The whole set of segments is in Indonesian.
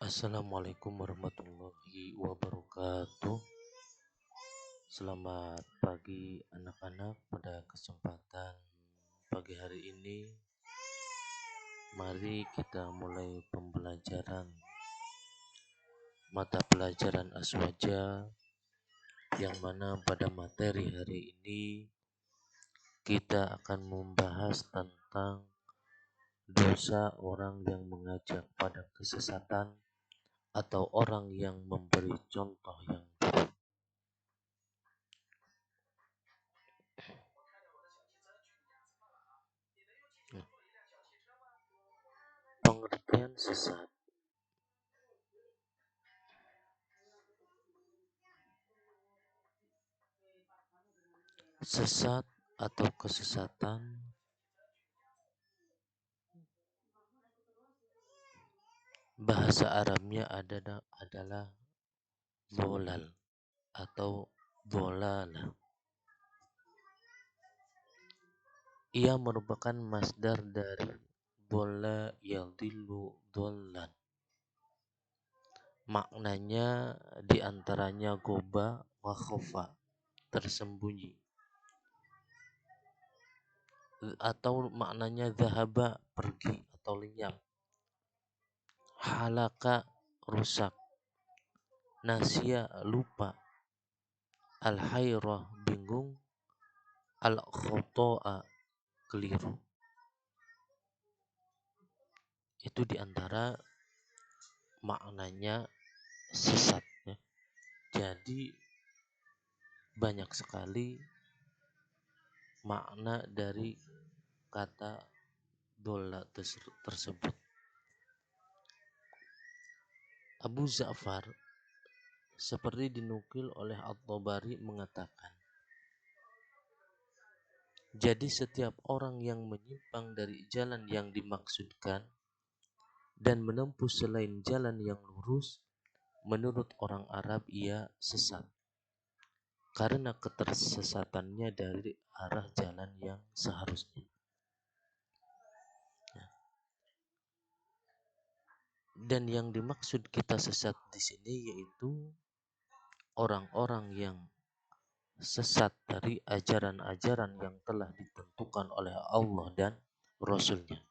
Assalamualaikum warahmatullahi wabarakatuh. Selamat pagi anak-anak. Pada kesempatan pagi hari ini, mari kita mulai pembelajaran mata pelajaran aswaja, yang mana pada materi hari ini kita akan membahas tentang dosa orang yang mengajak pada kesesatan atau orang yang memberi contoh yang buruk. Pengertian sesat. Sesat atau kesesatan bahasa Arabnya adalah dolal atau dolala. Ia merupakan masdar dari dola yadillu dolan. Maknanya diantaranya goba wa khofa, tersembunyi, atau maknanya zahaba, pergi atau lenyap, halaka, rusak, nasya, lupa, al-hayrah, bingung, al-khoto'a, keliru. Itu diantara maknanya sesat ya. Jadi banyak sekali makna dari kata dola tersebut. Abu Ja'far seperti dinukil oleh At-Tabari mengatakan, jadi setiap orang yang menyimpang dari jalan yang dimaksudkan dan menempuh selain jalan yang lurus, menurut orang Arab ia sesat, karena ketersesatannya dari arah jalan yang seharusnya. Dan yang dimaksud kita sesat di sini yaitu orang-orang yang sesat dari ajaran-ajaran yang telah ditentukan oleh Allah dan Rasul-Nya.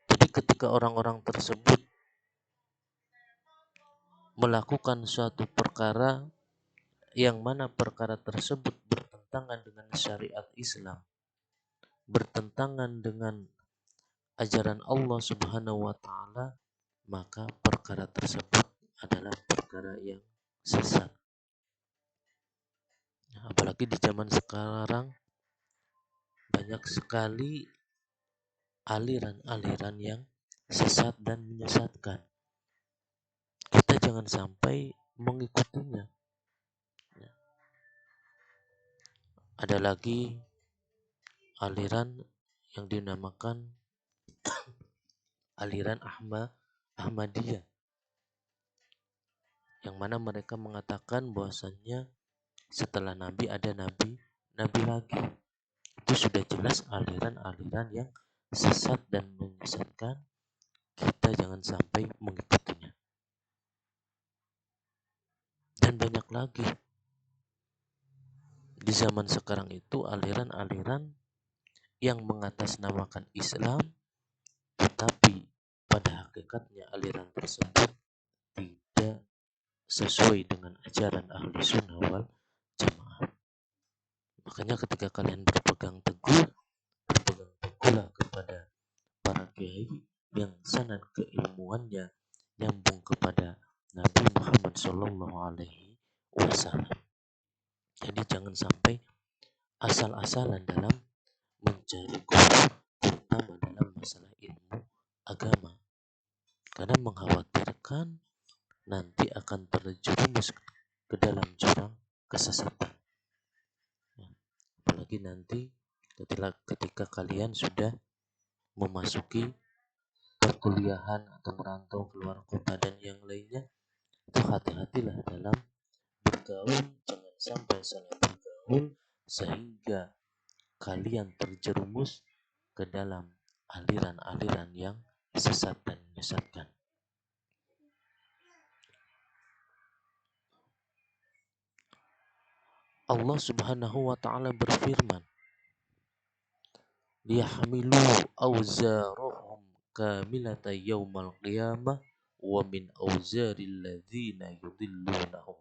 Jadi ketika orang-orang tersebut melakukan suatu perkara yang mana perkara tersebut bertentangan dengan syariat Islam, bertentangan dengan ajaran Allah Subhanahu wa taala, maka perkara tersebut adalah perkara yang sesat. Apalagi di zaman sekarang banyak sekali aliran-aliran yang sesat dan menyesatkan. Kita jangan sampai mengikutinya. Ada lagi aliran yang dinamakan aliran Ahmadiyah, yang mana mereka mengatakan bahwasannya setelah Nabi ada Nabi lagi. Itu sudah jelas aliran-aliran yang sesat dan menyesatkan. Kita jangan sampai mengikutinya. Dan banyak lagi di zaman sekarang itu aliran-aliran yang mengatasnamakan Islam, tetapi pada hakikatnya aliran tersebut tidak sesuai dengan ajaran ahli sunnah wal jamaah. Makanya ketika kalian berpegang teguhlah kepada para kiai yang sanad keilmuannya nyambung kepada Nabi Muhammad Shallallahu Alaihi Wasallam. Jadi jangan sampai asal-asalan dalam mencari guru, terutama dalam masalah ilmu agama, karena mengkhawatirkan nanti akan terjerumus ke dalam jurang kesesatan. Apalagi nanti ketika kalian sudah memasuki perkuliahan atau merantau keluar kota dan yang lainnya, itu hati-hatilah dalam bergaul, jangan sampai salah bergaul sehingga kalian terjerumus ke dalam aliran-aliran yang sesat dan menyesatkan. Allah Subhanahu wa taala berfirman, liyahmilu awzarahum kamilata yaumal qiyamah wa min awzaril ladzina yudhillunahum.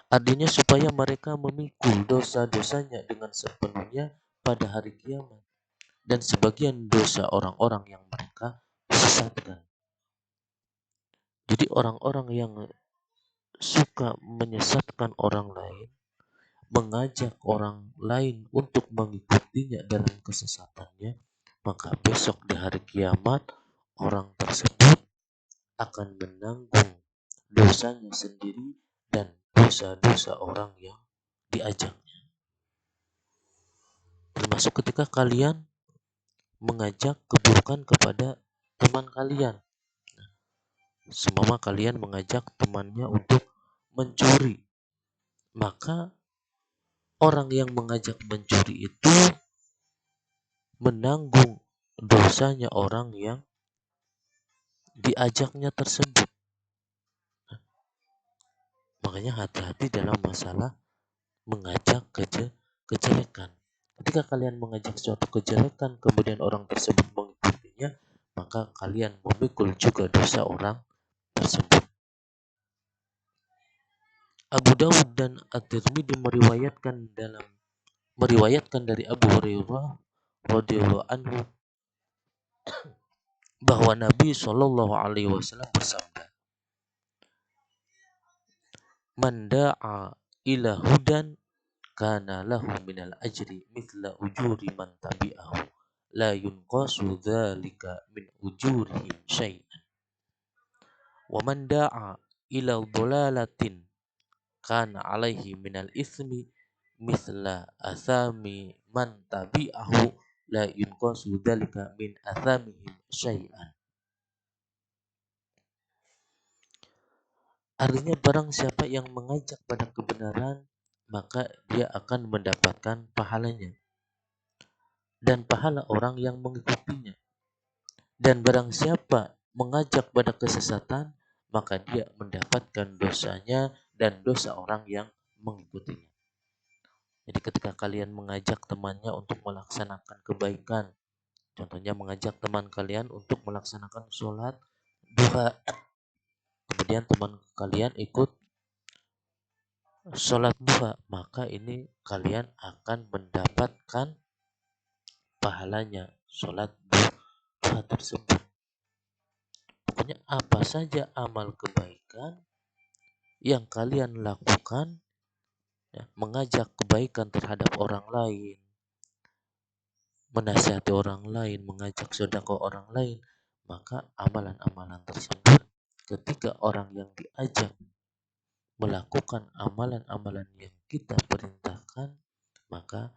Artinya supaya mereka memikul dosa-dosanya dengan sepenuhnya pada hari kiamat dan sebagian dosa orang-orang yang mereka sesatkan. Jadi orang-orang yang suka menyesatkan orang lain, mengajak orang lain untuk mengikutinya dalam kesesatannya, maka besok di hari kiamat orang tersebut akan menanggung dosanya sendiri dan dosa-dosa orang yang diajaknya. Termasuk ketika kalian mengajak keburukan kepada teman kalian. Semama kalian mengajak temannya untuk mencuri, maka orang yang mengajak mencuri itu menanggung dosanya orang yang diajaknya tersebut. Makanya hati-hati dalam masalah mengajak kejelekan. Ketika kalian mengajak suatu kejelekan kemudian orang tersebut mengikutinya, maka kalian memikul juga dosa orang tersebut. Abu Dawud dan At-Tirmidzi meriwayatkan dari Abu Hurairah radhiyallahu anhu bahwa Nabi Shallallahu alaihi wasallam bersabda, "Man da'a ila hudan kana lahu minal ajri mithla ujuri man tabi'ahu la yunqasu dzalika min ujurihim syai'an wa man da'a ila dhalalatin kana alaihi minal ithmi mithla athami man tabi'ahu la yunqasu dzalika min athamihim syai'an." Artinya barang siapa yang mengajak pada kebenaran, maka dia akan mendapatkan pahalanya dan pahala orang yang mengikutinya. Dan barang siapa mengajak pada kesesatan, maka dia mendapatkan dosanya dan dosa orang yang mengikutinya. Jadi ketika kalian mengajak temannya untuk melaksanakan kebaikan, contohnya mengajak teman kalian untuk melaksanakan sholat duha, kemudian teman kalian ikut sholat duha, maka ini kalian akan mendapatkan pahalanya sholat duha tersebut. Pokoknya apa saja amal kebaikan yang kalian lakukan, ya, mengajak kebaikan terhadap orang lain, menasihati orang lain, mengajak sedekah orang lain, maka amalan-amalan tersebut ketika orang yang diajak melakukan amalan-amalan yang kita perintahkan, maka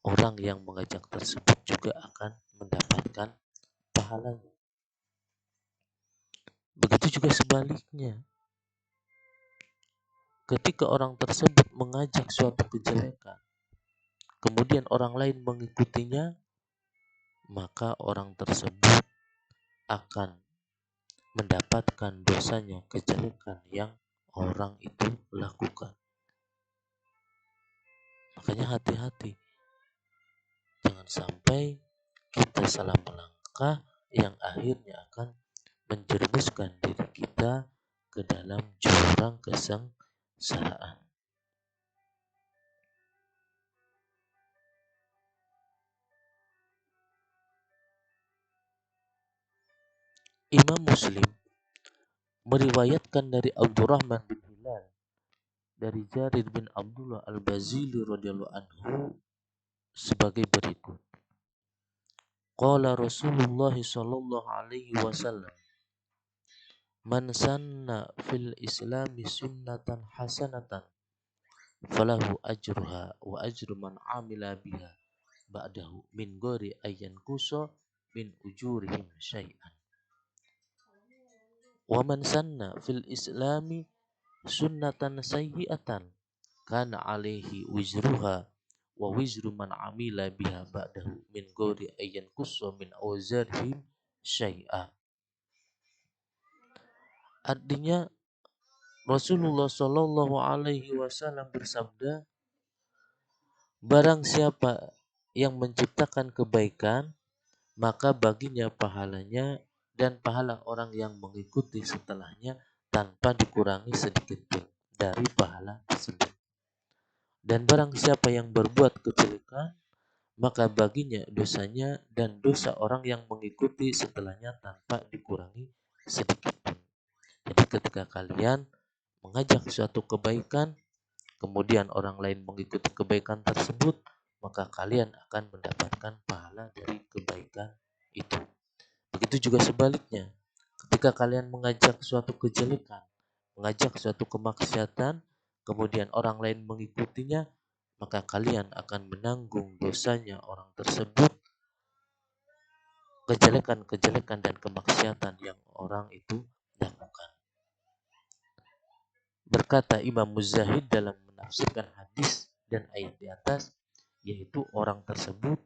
orang yang mengajak tersebut juga akan mendapatkan pahalanya. Begitu juga sebaliknya. Ketika orang tersebut mengajak suatu kejelekan, kemudian orang lain mengikutinya, maka orang tersebut akan mendapatkan dosanya kejelekan yang orang itu lakukan. Makanya hati-hati. Jangan sampai kita salah melangkah yang akhirnya akan menjerumuskan diri kita ke dalam jurang kesengsaraan. Imam Muslim meriwayatkan dari Abdurrahman bin Hilal dari Jarir bin Abdullah Al-Bazili radhiyallahu anhu sebagai berikut. Qala Rasulullah sallallahu alaihi wasallam, "Man sanna fil Islami sunnatan hasanatan falahu ajruha wa ajru man amila biha ba'dahu min ghairi ayyan kusa min ujurihim syai'an. Wa man sanna fil Islami sunnatan sayyi'atan kana alaihi wizruha wa wizru man amila biha ba'dahu min ghairi ayyan kusa min awzarihim syai'a." Artinya Rasulullah Shallallahu Alaihi Wasallam bersabda, barang siapa yang menciptakan kebaikan, maka baginya pahalanya dan pahala orang yang mengikuti setelahnya tanpa dikurangi sedikit pun dari pahala tersebut. Dan barang siapa yang berbuat kejelekan, maka baginya dosanya dan dosa orang yang mengikuti setelahnya tanpa dikurangi sedikit pun. Jadi ketika kalian mengajak suatu kebaikan, kemudian orang lain mengikuti kebaikan tersebut, maka kalian akan mendapatkan pahala dari kebaikan itu. Begitu juga sebaliknya, ketika kalian mengajak suatu kejelekan, mengajak suatu kemaksiatan, kemudian orang lain mengikutinya, maka kalian akan menanggung dosanya orang tersebut, kejelekan-kejelekan dan kemaksiatan yang orang itu lakukan. Berkata Imam Muzahid dalam menafsirkan hadis dan ayat di atas, yaitu orang tersebut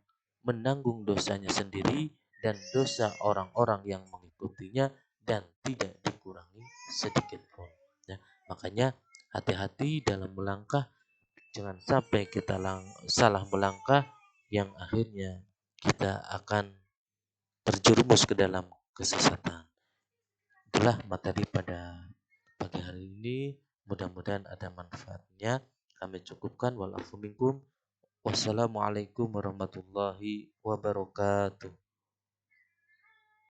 menanggung dosanya sendiri dan dosa orang-orang yang mengikutinya dan tidak dikurangi sedikit pun. Ya, makanya hati-hati dalam melangkah, jangan sampai kita salah melangkah yang akhirnya kita akan terjerumus ke dalam kesesatan. Itulah materi pada pagi hari ini. Mudah-mudahan ada manfaatnya. Kami cukupkan. Walafu minkum. Wassalamualaikum warahmatullahi wabarakatuh.